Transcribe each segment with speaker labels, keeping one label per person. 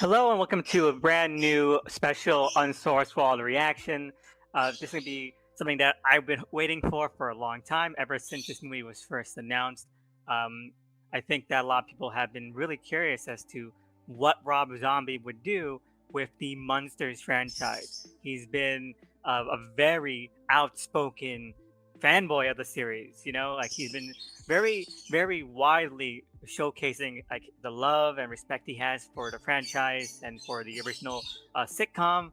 Speaker 1: Hello and welcome to a brand new special Unsourced World reaction. This is going to be something that I've been waiting for a long time, ever since this movie was first announced. Um, I think that a lot of people have been really curious as to what Rob Zombie would do with the Munsters franchise. He's been a very outspoken fanboy of the series, like he's been very widely showcasing like the love and respect he has for the franchise and for the original sitcom.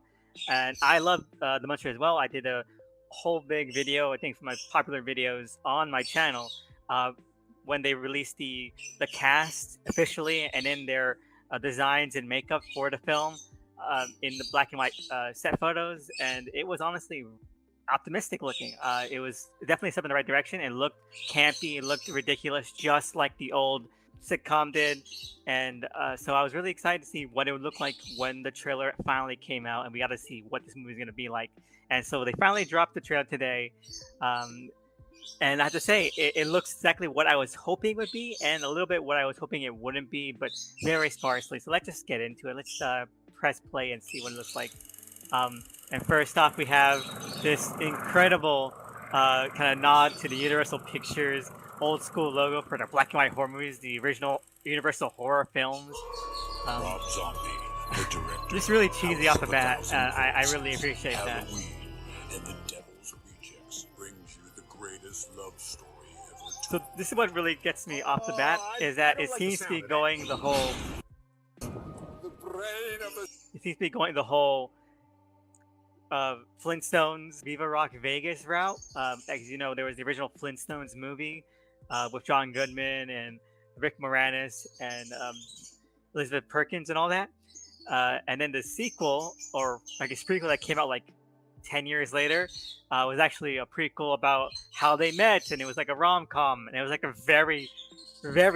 Speaker 1: And I love the Munster as well. I did a whole big video, I think, for my popular videos on my channel uh, when they released the cast officially, and in their designs and makeup for the film in the black and white set photos. And it was honestly optimistic looking. It was definitely a step in the right direction. It looked campy, it looked ridiculous, just like the old sitcom did. And so I was really excited to see what it would look like when the trailer finally came out, and we got to see what this movie is going to be like. And so they finally dropped the trailer today. And I have to say, it looks exactly what I was hoping it would be, and a little bit what I was hoping it wouldn't be, but very sparsely. So let's just get into it. Let's press play and see what it looks like. And first off, we have this incredible kind of nod to the Universal Pictures old school logo for the black and white horror movies, the original Universal horror films.
Speaker 2: Rob Zombie, the director.
Speaker 1: Just really cheesy off the bat. I really appreciate that.
Speaker 2: Halloween and the Devil's Rejects brings you the greatest love story ever told.
Speaker 1: So this is what really gets me off the bat, is that it seems to be going the whole. It seems to be going the whole Flintstones Viva Rock Vegas route. As you know, there was the original Flintstones movie with John Goodman and Rick Moranis and Elizabeth Perkins and all that. And then the sequel, or I guess prequel, that came out like 10 years later, was actually a prequel about how they met, and it was like a rom-com, and it was like a very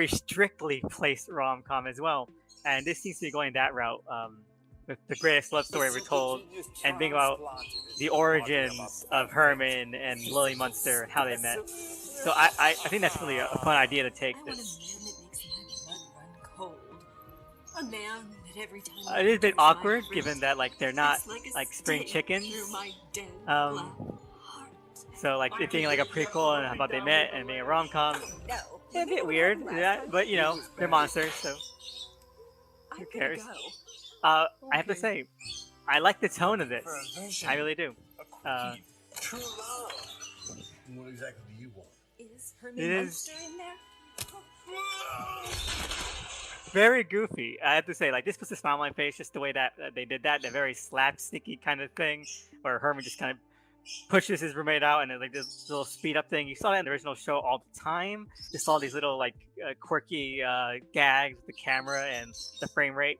Speaker 1: strictly placed rom-com as well. And this seems to be going that route. With the greatest love story ever told, and being about the origins of Herman and Lily Munster and how they met. So I think that's really a fun idea to take this. It is a bit awkward given that like they're not like spring chickens. So like it being like a prequel and how about they met and being a rom-com, a bit weird, yeah, but you know, they're monsters, so who cares? I have to say, I like the tone of this. I really do.
Speaker 2: True love. What exactly do you want?
Speaker 3: Is Herman Munster in there?
Speaker 1: Very goofy. I have to say, like this puts a smile on my face, just the way that they did that, the very slapsticky kind of thing, where Herman just kind of pushes his roommate out, and like this little speed up thing. You saw that in the original show all the time. Just all these little like quirky gags with the camera and the frame rate.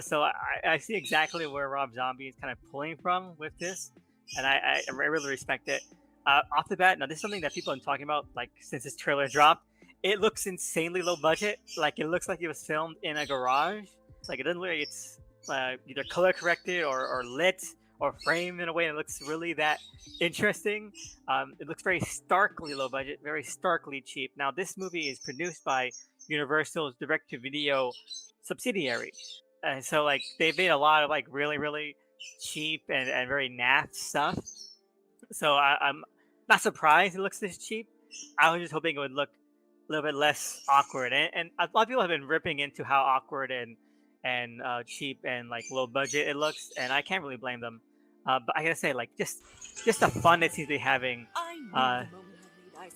Speaker 1: So I see exactly where Rob Zombie is kind of pulling from with this, and I really respect it. Off the bat, now this is something that people have been talking about like since this trailer dropped. It looks insanely low budget. Like it looks like it was filmed in a garage. Like it doesn't look like it's either color corrected or lit or framed in a way that looks really that interesting. It looks very starkly low budget, very starkly cheap. Now this movie is produced by Universal's direct-to-video subsidiary. And so like they've made a lot of like really cheap and very naff stuff. So I'm not surprised it looks this cheap. I was just hoping it would look a little bit less awkward. And a lot of people have been ripping into how awkward and cheap and like low budget it looks, and I can't really blame them. But I gotta say, like just the fun it seems to be having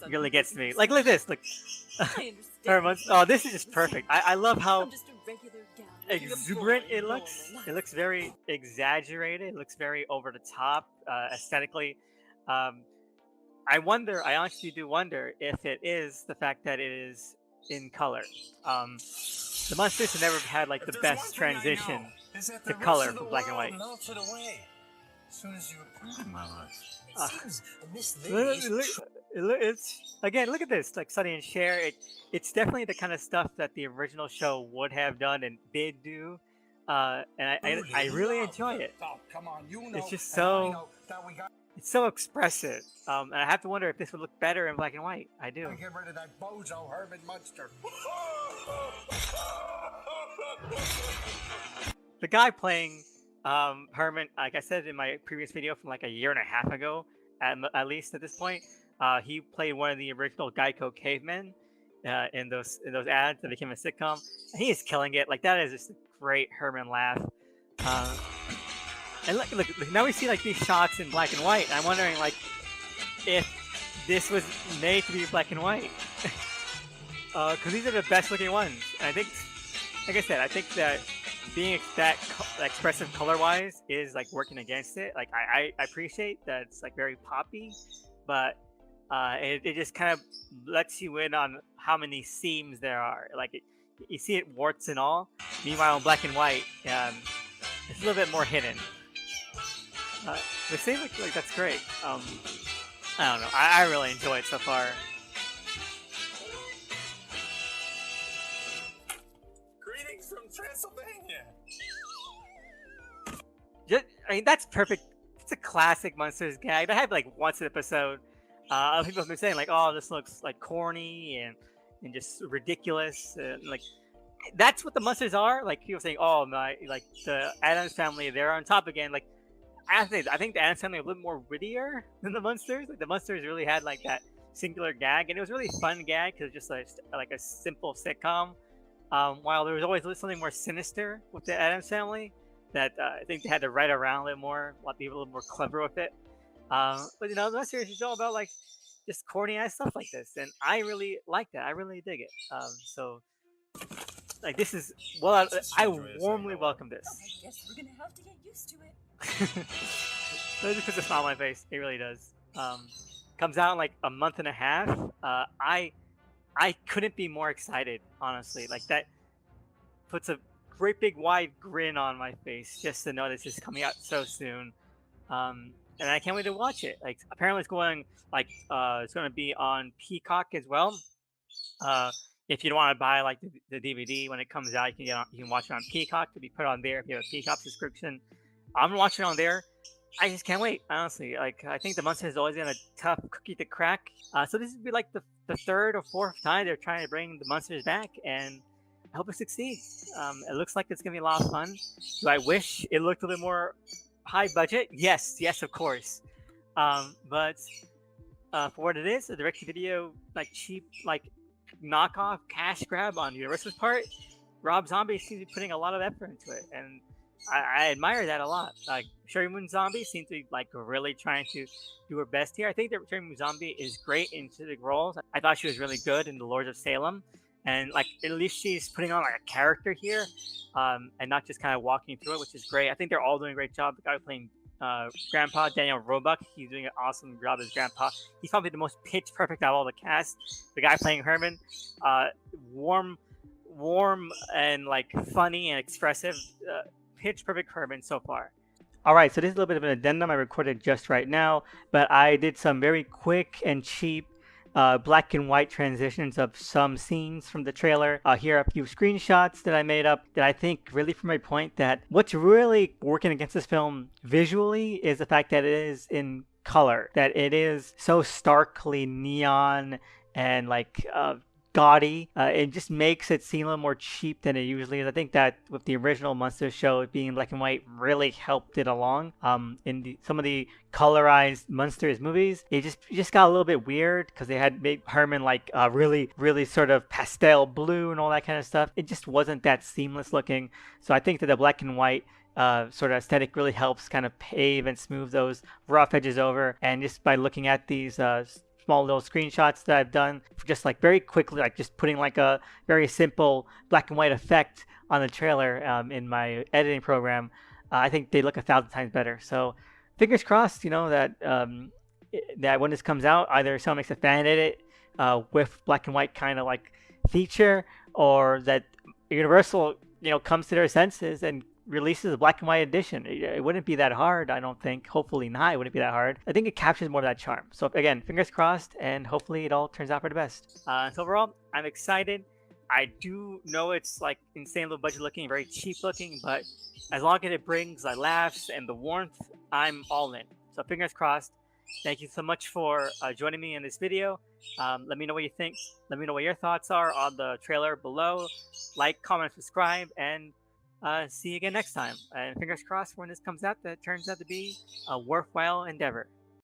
Speaker 1: really gets me. Like look at this, like oh, this is just perfect. I love how exuberant it looks. It looks very exaggerated. It looks very over the top aesthetically. I honestly do wonder if it is the fact that it is in color. The Munsters have never had like the best transition to color from black and white. It's again, look at this, like Sonny and Cher. It's definitely the kind of stuff that the original show would have done and did do, and I really enjoy it. It's just so it's so expressive, and I have to wonder if this would look better in black and white. I do.
Speaker 2: Get rid of that bozo Herman Munster.
Speaker 1: the guy playing Herman, like I said in my previous video from like a year and a half ago, at least at this point, he played one of the original Geico cavemen in those ads that became a sitcom. And he is killing it. Like that is just a great Herman laugh. Uh, and look, now we see like these shots in black and white. And I'm wondering like if this was made to be black and white, because these are the best looking ones. And I think, like I said, I think that being that expressive color wise is like working against it. Like I appreciate that it's like very poppy, but it just kind of lets you in on how many seams there are. Like you see it warts and all. Meanwhile, in black and white, it's a little bit more hidden. They say like that's great. I don't know. I really enjoy it so far.
Speaker 2: Greetings from Transylvania.
Speaker 1: I mean, that's perfect. It's a classic Munsters gag. I had like once an episode. Other people have been saying like, "Oh, this looks like corny and just ridiculous." Like that's what the Munsters are. Like people saying, "Oh my," like the Addams family, they're on top again. Like I think the Addams family are a little more wittier than the Munsters. Like the Munsters really had like that singular gag, and it was a really fun gag because just like a simple sitcom. While there was always something more sinister with the Addams family that I think they had to write around a little more, a lot of people a little more clever with it. But you know, the Munsters is all about like just corny ass stuff like this, and I really like that. I really dig it. So like this is I warmly welcome this.
Speaker 3: Oh, I guess we're gonna have to get used to it.
Speaker 1: It just puts a smile on my face. It really does. Comes out in like a month and a half. I couldn't be more excited, honestly. Like that puts a great big wide grin on my face just to know this is coming out so soon. And I can't wait to watch it. Like apparently it's going to be on Peacock as well. If you don't want to buy like the DVD when it comes out, you can watch it on Peacock to be put on there if you have a Peacock subscription. I'm gonna watch it on there. I just can't wait, honestly. Like I think the Munsters has always been a tough cookie to crack. So this would be like the third or fourth time they're trying to bring the Munsters back, and I hope it succeeds. It looks like it's gonna be a lot of fun. Do I wish it looked a little more high budget? Yes, of course. But for what it is, a direct-to-video like cheap like knockoff cash grab on Universal's part, Rob Zombie seems to be putting a lot of effort into it, and I admire that a lot. Like Sherry Moon Zombie seems to be like really trying to do her best here. I think that Sherry Moon Zombie is great in specific roles. I thought she was really good in The Lords of Salem, and like at least she's putting on like a character here, and not just kind of walking through it, which is great. I think they're all doing a great job. The guy playing Grandpa, Daniel Roebuck, he's doing an awesome job as Grandpa. He's probably the most pitch perfect out of all the cast. The guy playing Herman, warm and like funny and expressive. Pitch perfect Herman so far. All right, so this is a little bit of an addendum I recorded just right now, but I did some very quick and cheap black and white transitions of some scenes from the trailer. Here are a few screenshots that I made up that I think really prove my point that what's really working against this film visually is the fact that it is in color, that it is so starkly neon and like gaudy. It just makes it seem a little more cheap than it usually is. I think that with the original Munsters show, it being black and white really helped it along. In some of the colorized Munsters movies, it just got a little bit weird because they had made Herman like really sort of pastel blue and all that kind of stuff. It just wasn't that seamless looking. So I think that the black and white sort of aesthetic really helps kind of pave and smooth those rough edges over. And just by looking at these small little screenshots that I've done just like very quickly, like just putting like a very simple black and white effect on the trailer in my editing program, I think they look 1,000 times better. So fingers crossed, you know, that that when this comes out, either someone makes a fan edit with black and white kind of like feature, or that Universal, you know, comes to their senses and releases a black and white edition. It wouldn't be that hard, I don't think. Hopefully not. It wouldn't be that hard. I think it captures more of that charm. So again, fingers crossed, and hopefully it all turns out for the best. So overall, I'm excited. I do know it's like insane low budget looking, very cheap looking, but as long as it brings like laughs and the warmth, I'm all in. So fingers crossed. Thank you so much for joining me in this video. Let me know what you think. Let me know what your thoughts are on the trailer below. Like, comment, subscribe, and see you again next time. And fingers crossed when this comes out, that turns out to be a worthwhile endeavor.